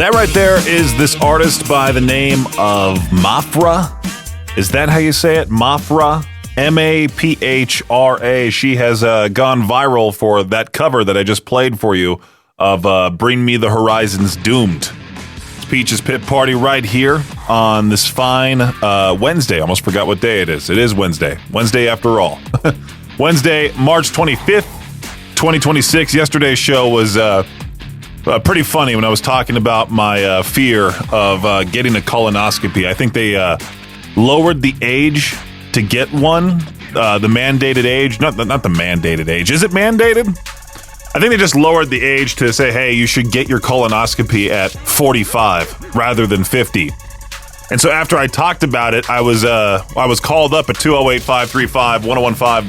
That right there is this artist by the name of Mafra. Is that how you say it? Mafra? Maphra. She has gone viral for that cover that I just played for you of Bring Me the Horizon's Doomed. It's Peach's Pit Party right here on this fine Wednesday. Almost forgot what day it is. It is Wednesday. Wednesday after all. Wednesday, March 25th, 2026. Yesterday's show was pretty funny when I was talking about my fear of getting a colonoscopy. I think they lowered the age to get one, the mandated age. Not the mandated age. Is it mandated? I think they just lowered the age to say, hey, you should get your colonoscopy at 45 rather than 50. And so after I talked about it, I was called up at 208-535-1015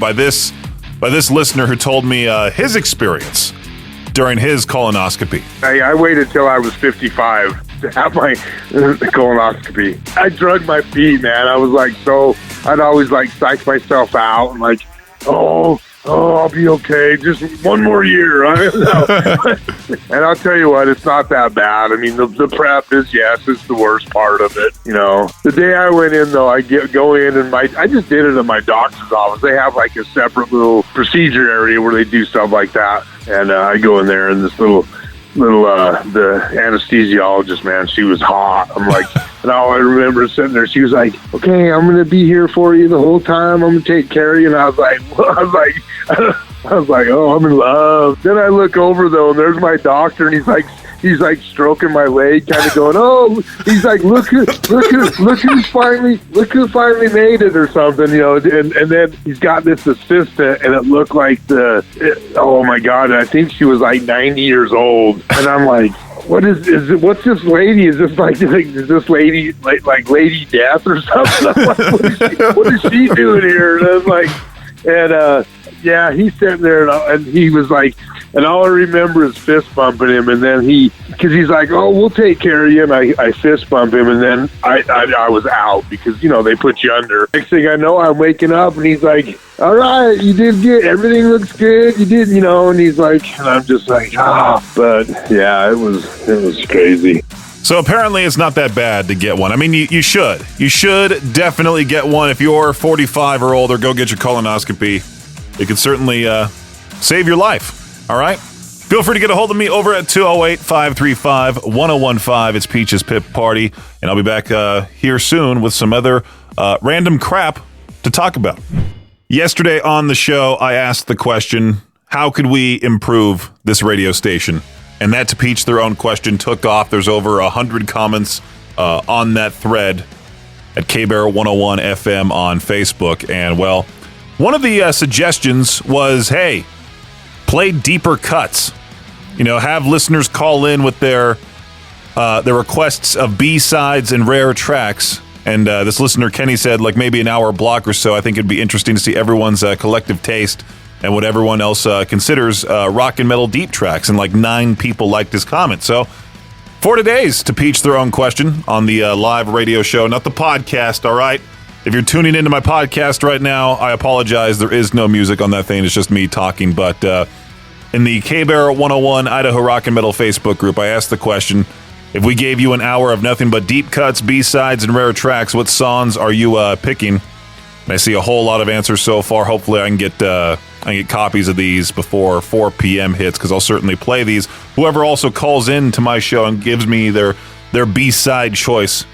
by this listener who told me his experience during his colonoscopy. I waited till I was 55 to have my colonoscopy. I drug my feet, man. I was like, I'd always like psych myself out and like, oh, I'll be okay. Just one more year. And I'll tell you what, it's not that bad. I mean, the prep is, yes, it's the worst part of it. You know, the day I went in, though, I go in and I just did it in my doctor's office. They have like a separate little procedure area where they do stuff like that. And I go in there and this little the anesthesiologist, man, she was hot. I'm like, and all I remember is sitting there, she was like, okay, I'm going to be here for you the whole time. I'm going to take care of you. And I was like, oh, I'm in love. Then I look over though, and there's my doctor, and he's like stroking my leg, kind of going, oh, he's like, look who finally made it or something, you know. And then he's got this assistant, and it looked like oh my God, I think she was like 90 years old, and I'm like, what's this lady? Is this like is this lady like Lady Death or something? I'm like, what is she doing here? And I was like, yeah, he's sitting there, and he was like. And all I remember is fist bumping him, and then because he's like, oh, we'll take care of you, and I fist bump him, and then I was out because, you know, they put you under. Next thing I know, I'm waking up, and he's like, all right, you did good, everything looks good, you did, you know, and he's like, and I'm just like, but yeah, it was crazy. So apparently it's not that bad to get one. I mean, you should definitely get one if you're 45 or older. Go get your colonoscopy. It could certainly save your life. All right? Feel free to get a hold of me over at 208-535-1015. It's Peach's Pip Party, and I'll be back here soon with some other random crap to talk about. Yesterday on the show, I asked the question, how could we improve this radio station? And that To Peach Their Own question took off. There's over 100 comments on that thread at KBear 101 FM on Facebook. And, well, one of the suggestions was, hey, play deeper cuts. You know, have listeners call in with their requests of B-sides and rare tracks. And this listener, Kenny, said like maybe an hour block or so. I think it'd be interesting to see everyone's collective taste and what everyone else considers rock and metal deep tracks. And like 9 people liked his comment. So for today's To Peach Their Own question on the live radio show, not the podcast, all right? If you're tuning into my podcast right now, I apologize. There is no music on that thing. It's just me talking. But in the KBear 101 Idaho Rock and Metal Facebook group, I asked the question, if we gave you an hour of nothing but deep cuts, B-sides, and rare tracks, what songs are you picking? And I see a whole lot of answers so far. Hopefully I can get copies of these before 4 p.m. hits, because I'll certainly play these. Whoever also calls in to my show and gives me their B-side choice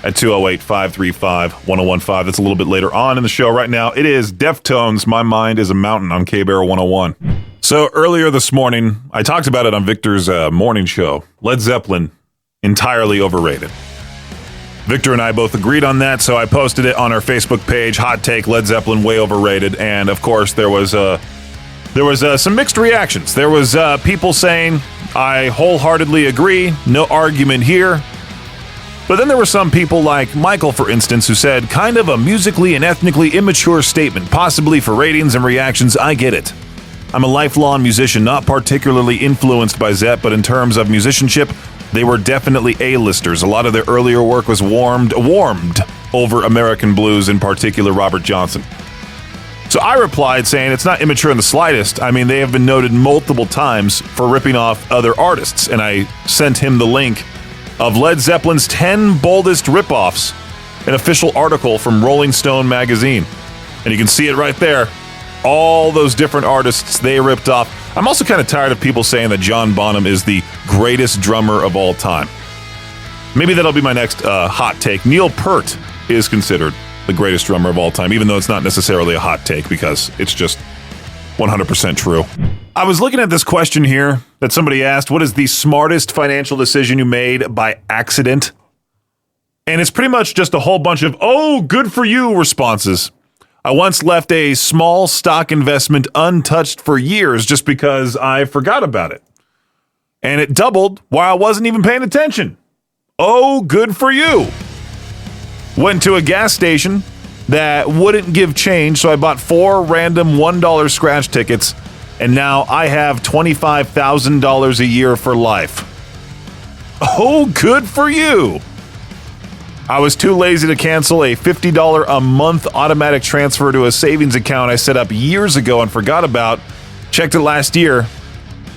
at 208-535-1015. That's a little bit later on in the show. Right now, it is Deftones, My Mind is a Mountain on KBear 101. So earlier this morning, I talked about it on Victor's morning show. Led Zeppelin, entirely overrated. Victor and I both agreed on that, so I posted it on our Facebook page. Hot take: Led Zeppelin way overrated. And of course, there was some mixed reactions. There was people saying, I wholeheartedly agree, no argument here. But then there were some people like Michael, for instance, who said, kind of a musically and ethnically immature statement, possibly for ratings and reactions. I get it. I'm a lifelong musician, not particularly influenced by Zepp, but in terms of musicianship, they were definitely A-listers. A lot of their earlier work was warmed over American blues, in particular Robert Johnson. So I replied saying it's not immature in the slightest. I mean, they have been noted multiple times for ripping off other artists, and I sent him the link of Led Zeppelin's 10 boldest ripoffs, an official article from Rolling Stone magazine. And you can see it right there. All those different artists they ripped off. I'm also kind of tired of people saying that John Bonham is the greatest drummer of all time. Maybe that'll be my next hot take. Neil Peart is considered the greatest drummer of all time, even though it's not necessarily a hot take because it's just 100% true. I was looking at this question here that somebody asked, what is the smartest financial decision you made by accident? And it's pretty much just a whole bunch of, oh, good for you responses. I once left a small stock investment untouched for years just because I forgot about it. And it doubled while I wasn't even paying attention. Oh, good for you. Went to a gas station that wouldn't give change, so I bought 4 random $1 scratch tickets, and now I have $25,000 a year for life. Oh, good for you. I was too lazy to cancel a $50 a month automatic transfer to a savings account I set up years ago and forgot about. Checked it last year.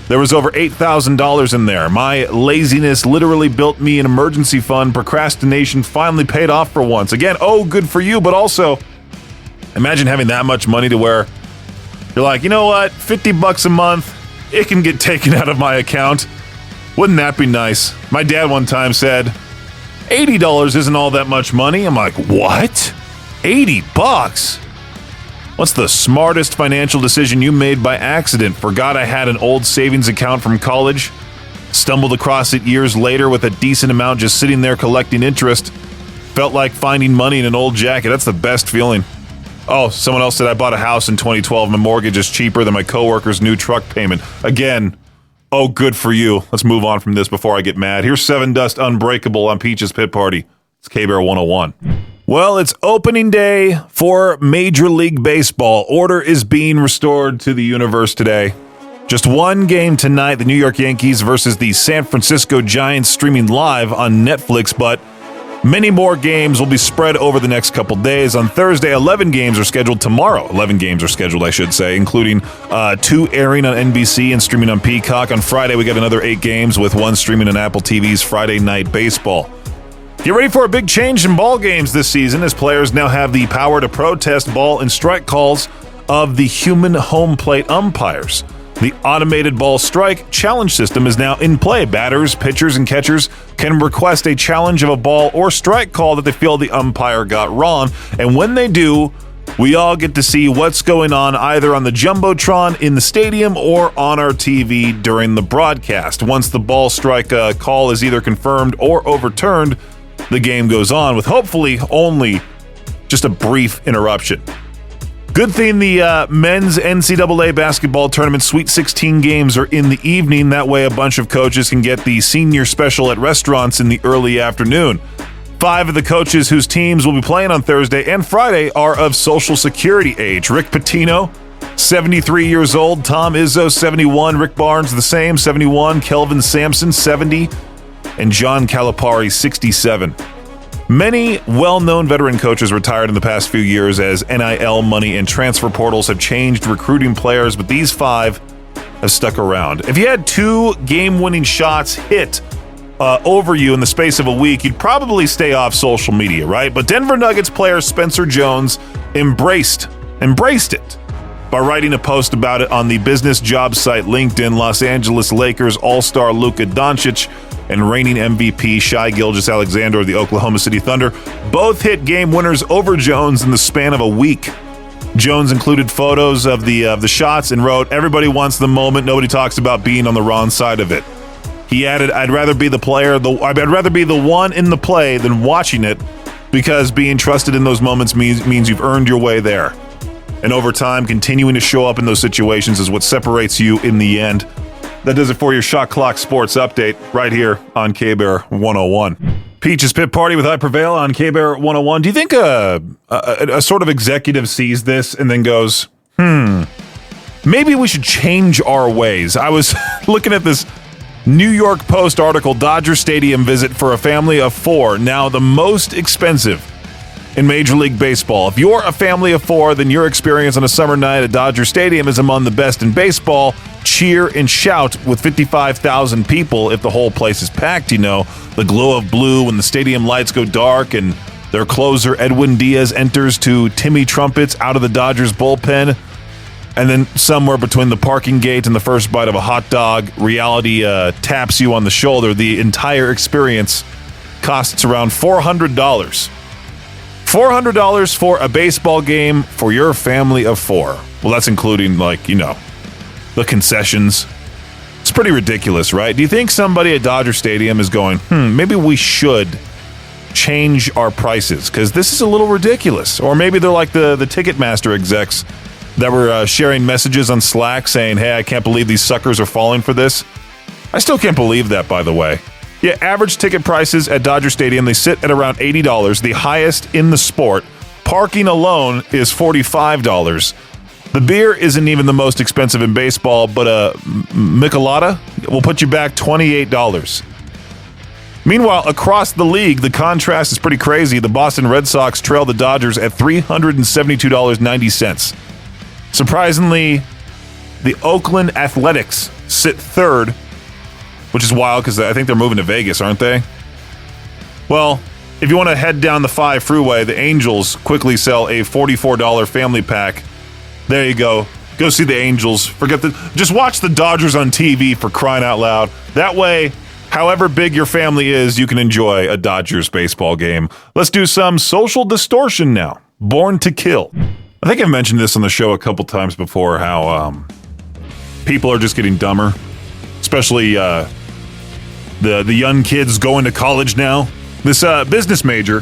There was over $8,000 in there. My laziness literally built me an emergency fund. Procrastination finally paid off for once. Again, oh, good for you, but also imagine having that much money to where you're like, you know what, $50 a month, it can get taken out of my account. Wouldn't that be nice? My dad one time said, $80 isn't all that much money. I'm like, what? $80? What's the smartest financial decision you made by accident? Forgot I had an old savings account from college. Stumbled across it years later with a decent amount just sitting there collecting interest. Felt like finding money in an old jacket. That's the best feeling. Oh, someone else said I bought a house in 2012. My mortgage is cheaper than my coworker's new truck payment. Again, oh, good for you. Let's move on from this before I get mad. Here's Seven Dust Unbreakable on Peach's Pit Party. It's K-Bear 101. Well, it's opening day for Major League Baseball. Order is being restored to the universe today. Just one game tonight, the New York Yankees versus the San Francisco Giants, streaming live on Netflix, but many more games will be spread over the next couple days. On Thursday, 11 games are scheduled tomorrow. 11 games are scheduled, I should say, including 2 airing on NBC and streaming on Peacock. On Friday, we got another 8 games with 1 streaming on Apple TV's Friday Night Baseball. Get ready for a big change in ball games this season as players now have the power to protest ball and strike calls of the human home plate umpires. The automated ball strike challenge system is now in play. Batters, pitchers, and catchers can request a challenge of a ball or strike call that they feel the umpire got wrong. And when they do, we all get to see what's going on either on the Jumbotron in the stadium or on our TV during the broadcast. Once the ball strike call is either confirmed or overturned, the game goes on with hopefully only just a brief interruption. Good thing the men's NCAA basketball tournament Sweet 16 games are in the evening. That way a bunch of coaches can get the senior special at restaurants in the early afternoon. 5 of the coaches whose teams will be playing on Thursday and Friday are of Social Security age. Rick Pitino, 73 years old. Tom Izzo, 71. Rick Barnes, the same, 71. Kelvin Sampson, 70. And John Calipari, 67. Many well-known veteran coaches retired in the past few years as NIL money and transfer portals have changed recruiting players, but these 5 have stuck around. If you had 2 game-winning shots hit over you in the space of a week, you'd probably stay off social media, right? But Denver Nuggets player Spencer Jones embraced it by writing a post about it on the business job site LinkedIn. Los Angeles Lakers all-star Luka Doncic and reigning MVP Shai Gilgeous-Alexander of the Oklahoma City Thunder both hit game winners over Jones in the span of a week. Jones included photos of the shots and wrote, "Everybody wants the moment. Nobody talks about being on the wrong side of it." He added, I'd rather be the one in the play than watching it, because being trusted in those moments means you've earned your way there. And over time, continuing to show up in those situations is what separates you in the end. That does it for your Shot Clock Sports Update right here on K-Bear 101. Peach's Pit Party with I Prevail on K-Bear 101. Do you think a sort of executive sees this and then goes, maybe we should change our ways? I was looking at this New York Post article, Dodger Stadium visit for a family of 4, now the most expensive in Major League Baseball. If you're a family of four, then your experience on a summer night at Dodger Stadium is among the best in baseball. Cheer and shout with 55,000 people if the whole place is packed, the glow of blue when the stadium lights go dark and their closer Edwin Diaz enters to Timmy trumpets out of the Dodgers bullpen. And then somewhere between the parking gate and the first bite of a hot dog, reality taps you on the shoulder. The entire experience costs around $400. $400 for a baseball game for your family of four. Well, that's including, the concessions. It's pretty ridiculous, right? Do you think somebody at Dodger Stadium is going, maybe we should change our prices because this is a little ridiculous? Or maybe they're like the Ticketmaster execs that were sharing messages on Slack saying, hey, I can't believe these suckers are falling for this. I still can't believe that, by the way. Yeah, average ticket prices at Dodger Stadium, they sit at around $80, the highest in the sport. Parking alone is $45. The beer isn't even the most expensive in baseball, but a Michelada will put you back $28. Meanwhile, across the league, the contrast is pretty crazy. The Boston Red Sox trail the Dodgers at $372.90. Surprisingly, the Oakland Athletics sit third, which is wild because I think they're moving to Vegas, aren't they? Well, if you want to head down the 5 freeway, the Angels quickly sell a $44 family pack. There you go. Go see the Angels. Just watch the Dodgers on TV, for crying out loud. That way, however big your family is, you can enjoy a Dodgers baseball game. Let's do some social distortion now. Born to Kill. I think I've mentioned this on the show a couple times before, how people are just getting dumber, especially the young kids going to college now. This business major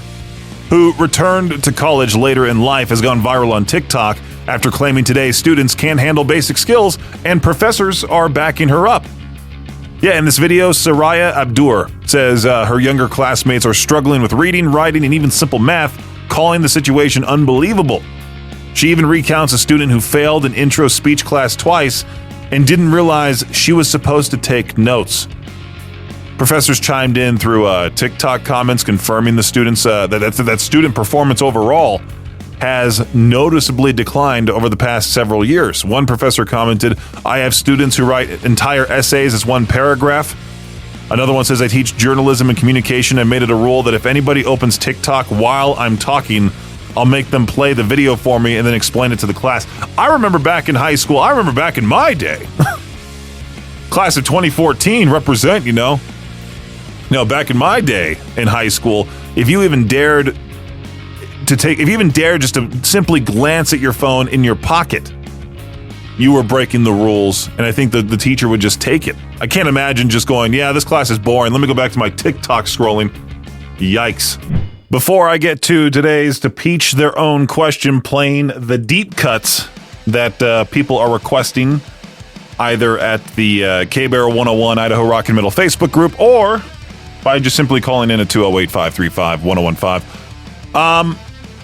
who returned to college later in life has gone viral on TikTok after claiming today's students can't handle basic skills and professors are backing her up. Yeah, in this video, Saraya Abdur says her younger classmates are struggling with reading, writing, and even simple math, calling the situation unbelievable. She even recounts a student who failed an intro speech class twice and didn't realize she was supposed to take notes. Professors chimed in through TikTok comments confirming the students that student performance overall has noticeably declined over the past several years. One professor commented, I have students who write entire essays as one paragraph. Another one says, I teach journalism and communication and made it a rule that if anybody opens TikTok while I'm talking, I'll make them play the video for me and then explain it to the class. I remember back in high school, I remember back in my day, class of 2014, represent, back in my day in high school, if you even dared just to simply glance at your phone in your pocket, you were breaking the rules, and I think the teacher would just take it. I can't imagine just going, yeah, this class is boring. Let me go back to my TikTok scrolling. Yikes. Before I get to today's To Peach Their Own question, playing the deep cuts that people are requesting either at the K-Bear 101 Idaho Rock and Metal Facebook group or by just simply calling in at 208-535-1015. I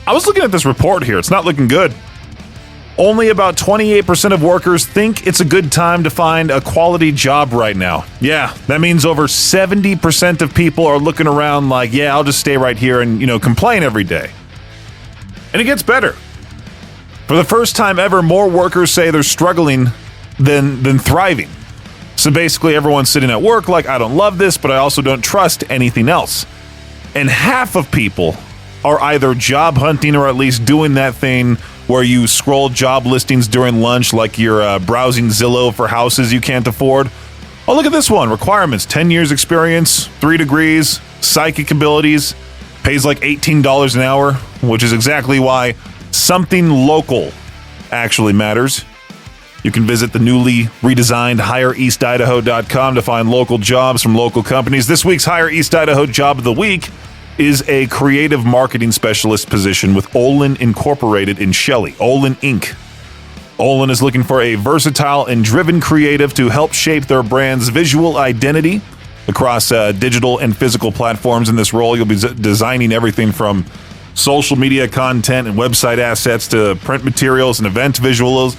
was looking at this report here. It's not looking good. Only about 28% of workers think it's a good time to find a quality job right now. Yeah, that means over 70% of people are looking around like, yeah, I'll just stay right here and, complain every day. And it gets better. For the first time ever, more workers say they're struggling than thriving. So basically, everyone's sitting at work like, I don't love this, but I also don't trust anything else. And half of people are either job hunting or at least doing that thing where you scroll job listings during lunch like you're browsing Zillow for houses you can't afford. Oh, look at this one. Requirements, 10 years experience, 3 degrees, psychic abilities, pays like $18 an hour, which is exactly why something local actually matters. You can visit the newly redesigned HireEastIdaho.com to find local jobs from local companies. This week's Hire East Idaho Job of the Week is a creative marketing specialist position with Olin Incorporated in Shelley, Olin Inc. Olin is looking for a versatile and driven creative to help shape their brand's visual identity across digital and physical platforms. In this role, you'll be designing everything from social media content and website assets to print materials and event visuals,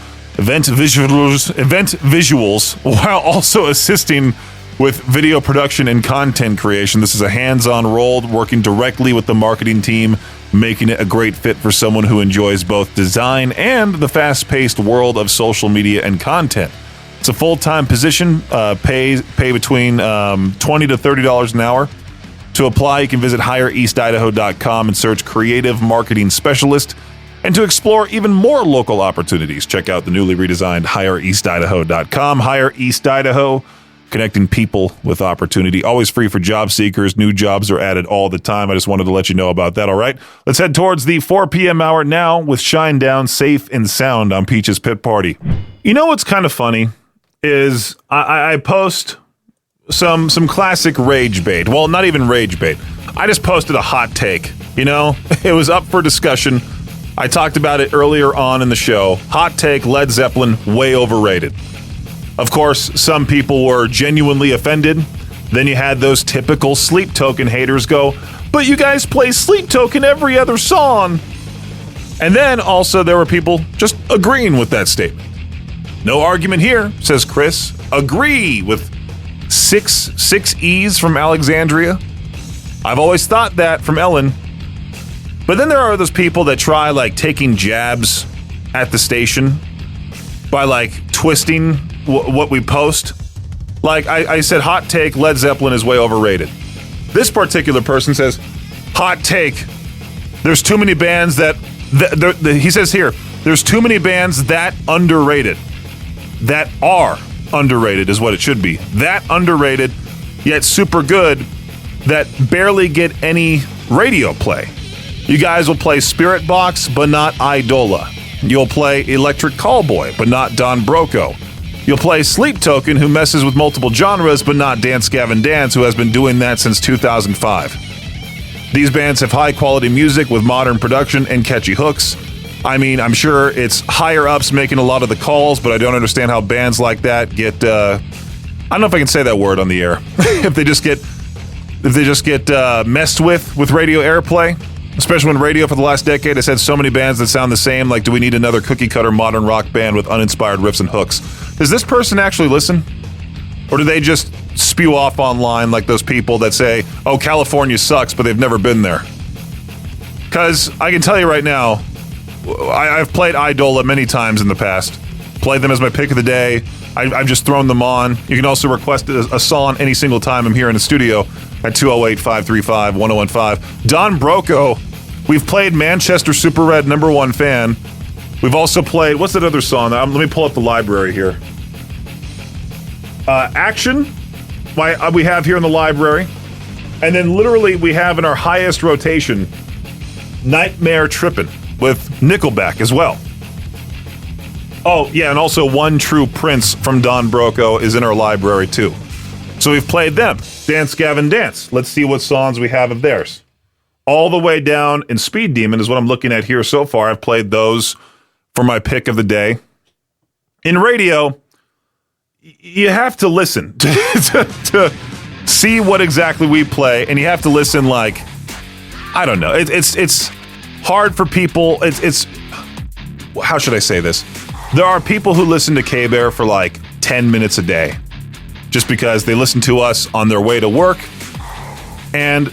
while also assisting With video production and content creation, this is a hands-on role working directly with the marketing team, making it a great fit for someone who enjoys both design and the fast-paced world of social media and content. It's a full-time position, pay between $20 to $30 an hour. To apply, you can visit hireeastidaho.com and search Creative Marketing Specialist. And to explore even more local opportunities, check out the newly redesigned hireeastidaho.com. Hire East Idaho, connecting people with opportunity. Always free for job seekers. New jobs are added all the time. I just wanted to let you know about that, all right? Let's head towards the 4 p.m. hour now with Shine Down Safe and Sound on Peach's Pit Party. You know what's kind of funny is I post some classic rage bait. Well, not even rage bait. I just posted a hot take. You know, it was up for discussion. I talked about it earlier on in the show. Hot take, Led Zeppelin, way overrated. Of course, some people were genuinely offended. Then you had those typical Sleep Token haters go, but you guys play Sleep Token every other song. And then also there were people just agreeing with that statement. No argument here, says Chris. Agree with six E's from Alexandria. I've always thought that from Ellen. But then there are those people that try like taking jabs at the station by like twisting what we post. Like I said, hot take, Led Zeppelin is way overrated. This particular person says, hot take, there's too many bands that, he says here, there's too many bands that underrated. That are underrated is what it should be. That underrated, yet super good, that barely get any radio play. You guys will play Spirit Box, but not Idola. You'll play Electric Callboy, but not Don Broco. You'll play Sleep Token, who messes with multiple genres, but not Dance Gavin Dance, who has been doing that since 2005. These bands have high-quality music with modern production and catchy hooks. I mean, I'm sure it's higher-ups making a lot of the calls, but I don't understand how bands like that get, I don't know if I can say that word on the air. if they just get messed with radio airplay. Especially when radio for the last decade has had so many bands that sound the same, like do we need another cookie-cutter modern rock band with uninspired riffs and hooks? Does this person actually listen? Or do they just spew off online like those people that say, oh, California sucks, but they've never been there? Because I can tell you right now, I've played Idola many times in the past. Played them as my pick of the day. I've just thrown them on. You can also request a song any single time I'm here in the studio at 208-535-1015. Don Broco, we've played Manchester Super Red #1 fan. We've also played, what's that other song? Let me pull up the library here. Action, we have here in the library. And then literally we have in our highest rotation, Nightmare Trippin' with Nickelback as well. Oh, yeah, and also One True Prince from Don Broco is in our library, too. So we've played them. Dance Gavin Dance. Let's see what songs we have of theirs. All the way down in Speed Demon is what I'm looking at here so far. I've played those for my pick of the day. In radio, you have to listen to see what exactly we play, and you have to listen like, I don't know. It's hard for people. It's how should I say this? There are people who listen to K-Bear for like 10 minutes a day just because they listen to us on their way to work, and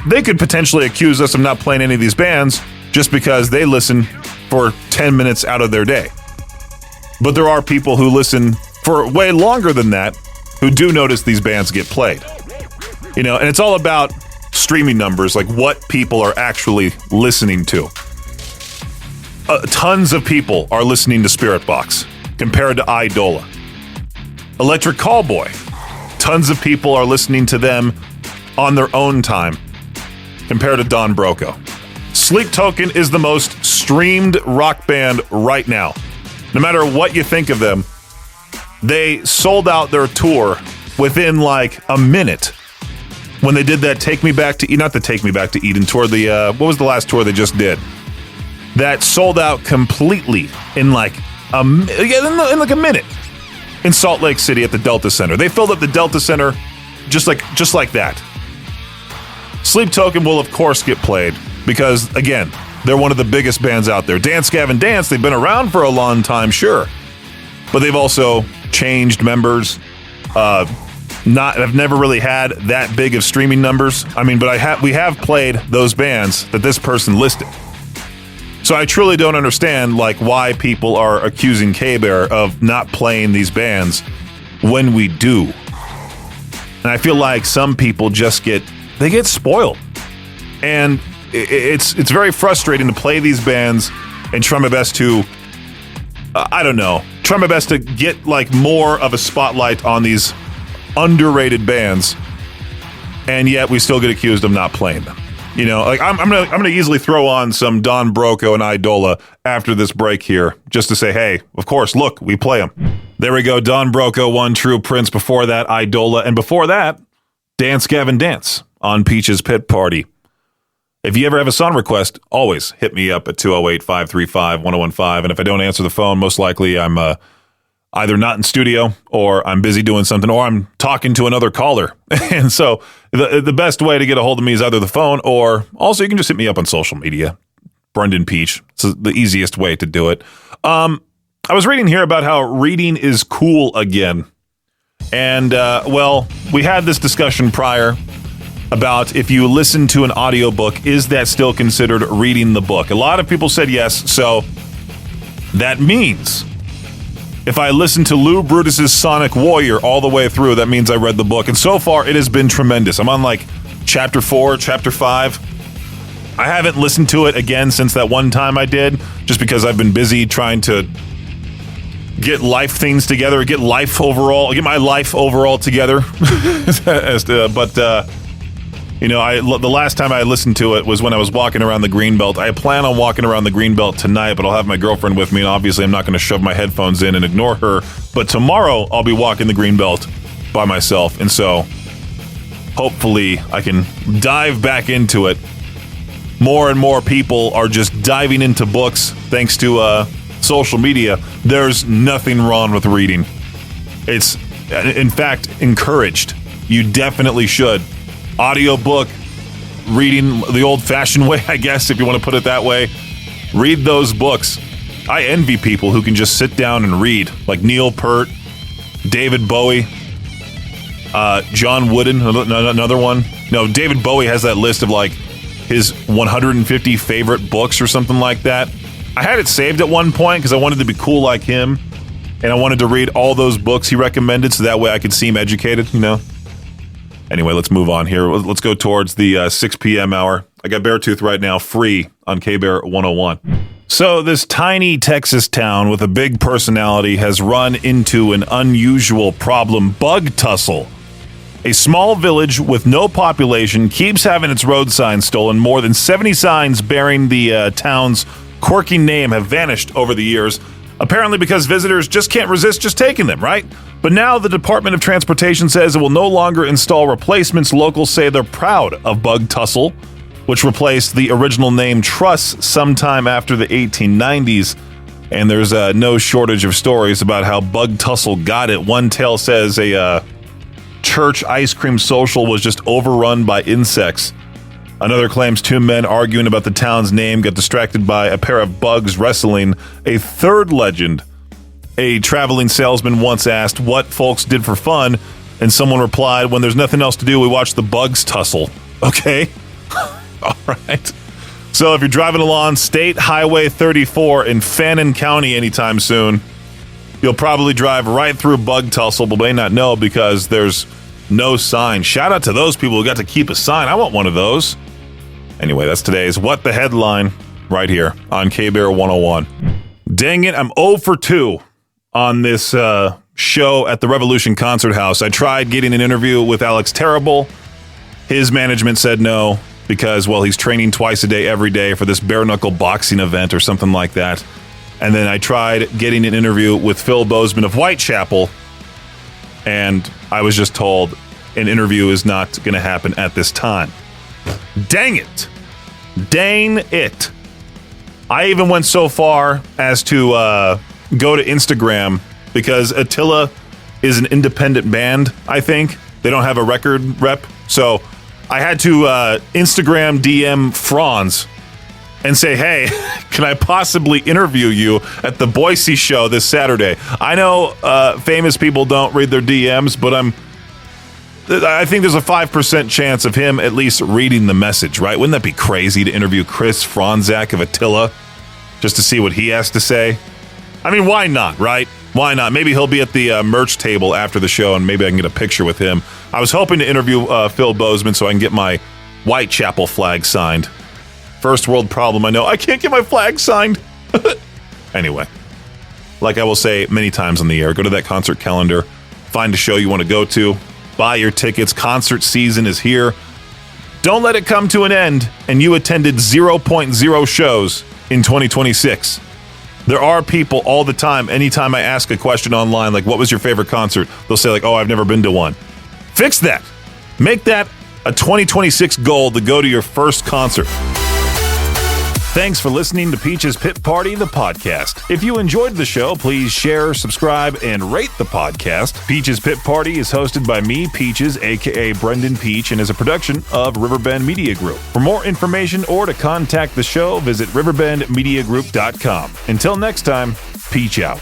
they could potentially accuse us of not playing any of these bands just because they listen for 10 minutes out of their day. But there are people who listen for way longer than that who do notice these bands get played. You know, and it's all about streaming numbers, like what people are actually listening to. Tons of people are listening to Spirit Box compared to Idola. Electric Callboy, tons of people are listening to them on their own time compared to Don Broco. Sleep Token is the most streamed rock band right now. No matter what you think of them, they sold out their tour within like a minute when they did that Take Me Back to not the Take Me Back to Eden tour. What was the last tour they just did? That sold out completely in like a minute in Salt Lake City at the Delta Center. They filled up the Delta Center just like that. Sleep Token will of course get played because again, they're one of the biggest bands out there. Dance Gavin Dance, they've been around for a long time, sure, but they've also changed members. I've never really had that big of streaming numbers. I mean, but we have played those bands that this person listed. So I truly don't understand why people are accusing K-Bear of not playing these bands when we do. And I feel like some people just get spoiled. And it's very frustrating to play these bands and try my best to try my best to get more of a spotlight on these underrated bands, and yet we still get accused of not playing them. I'm gonna easily throw on some Don Broco and Idola after this break here, just to say, hey, of course, look, we play them. There we go, Don Broco, One True Prince. Before that, Idola, and before that, Dance Gavin Dance on Peach's Pit Party. If you ever have a song request, always hit me up at 208-535-1015, and if I don't answer the phone, most likely I'm either not in studio, or I'm busy doing something, or I'm talking to another caller. And so the best way to get a hold of me is either the phone, or also you can just hit me up on social media. Brendan Peach. It's the easiest way to do it. I was reading here about how reading is cool again. And, we had this discussion prior about if you listen to an audiobook, is that still considered reading the book? A lot of people said yes, so that means if I listen to Lou Brutus's Sonic Warrior all the way through, that means I read the book. And so far, it has been tremendous. I'm on chapter 4, chapter 5. I haven't listened to it again since that one time I did, just because I've been busy trying to get life things together, get my life overall together. The last time I listened to it was when I was walking around the Greenbelt. I plan on walking around the Greenbelt tonight, but I'll have my girlfriend with me, and obviously I'm not going to shove my headphones in and ignore her. But tomorrow I'll be walking the Greenbelt by myself, and so hopefully I can dive back into it. More and more people are just diving into books thanks to social media. There's nothing wrong with reading. It's, in fact, encouraged. You definitely should. Audiobook, reading the old-fashioned way, I guess, if you want to put it that way. Read those books. I envy people who can just sit down and read, like Neil Peart, David Bowie, John Wooden, another one. No, David Bowie has that list of his 150 favorite books or something like that. I had it saved at one point because I wanted to be cool like him, and I wanted to read all those books he recommended so that way I could seem educated, Anyway, let's move on here. Let's go towards the 6 p.m. hour. I got Beartooth right now, free on K-Bear 101. So this tiny Texas town with a big personality has run into an unusual problem: bug tussle. A small village with no population keeps having its road signs stolen. More than 70 signs bearing the town's quirky name have vanished over the years, apparently because visitors just can't resist just taking them, right? But now the Department of Transportation says it will no longer install replacements. Locals say they're proud of Bug Tussle, which replaced the original name Truss sometime after the 1890s. And there's no shortage of stories about how Bug Tussle got it. One tale says a church ice cream social was just overrun by insects. Another claims two men arguing about the town's name got distracted by a pair of bugs wrestling. A third legend: a traveling salesman once asked what folks did for fun, and someone replied, when there's nothing else to do, we watch the bugs tussle. Okay? All right. So if you're driving along State Highway 34 in Fannin County anytime soon, you'll probably drive right through Bug Tussle, but may not know because there's no sign. Shout out to those people who got to keep a sign. I want one of those. Anyway, that's today's What the Headline right here on K-Bear 101. Dang it, I'm 0 for 2 on this show at the Revolution Concert House. I tried getting an interview with Alex Terrible. His management said no because, well, he's training twice a day every day for this bare-knuckle boxing event or something like that. And then I tried getting an interview with Phil Bozeman of Whitechapel, and I was just told an interview is not going to happen at this time. Dang it. Dang it. I even went so far as to go to Instagram because Attila is an independent band, I think. They don't have a record rep. So I had to Instagram DM Franz and say, hey, can I possibly interview you at the Boise show this Saturday? I know famous people don't read their DMs, but I think there's a 5% chance of him at least reading the message, right? Wouldn't that be crazy to interview Chris Franzak of Attila just to see what he has to say? I mean, why not, right? Why not? Maybe he'll be at the merch table after the show, and maybe I can get a picture with him. I was hoping to interview Phil Bozeman so I can get my Whitechapel flag signed. First world problem, I know. I can't get my flag signed. Anyway, like I will say many times on the air, go to that concert calendar, find a show you want to go to, buy your tickets. Concert season is here. Don't let it come to an end and you attended 0.0 shows in 2026. There are people all the time, anytime I ask a question online, like, what was your favorite concert? They'll say, like, oh, I've never been to one. Fix that. Make that a 2026 goal to go to your first concert. Thanks for listening to Peach's Pit Party, the podcast. If you enjoyed the show, please share, subscribe, and rate the podcast. Peach's Pit Party is hosted by me, Peaches, a.k.a. Brendan Peach, and is a production of Riverbend Media Group. For more information or to contact the show, visit riverbendmediagroup.com. Until next time, Peach out.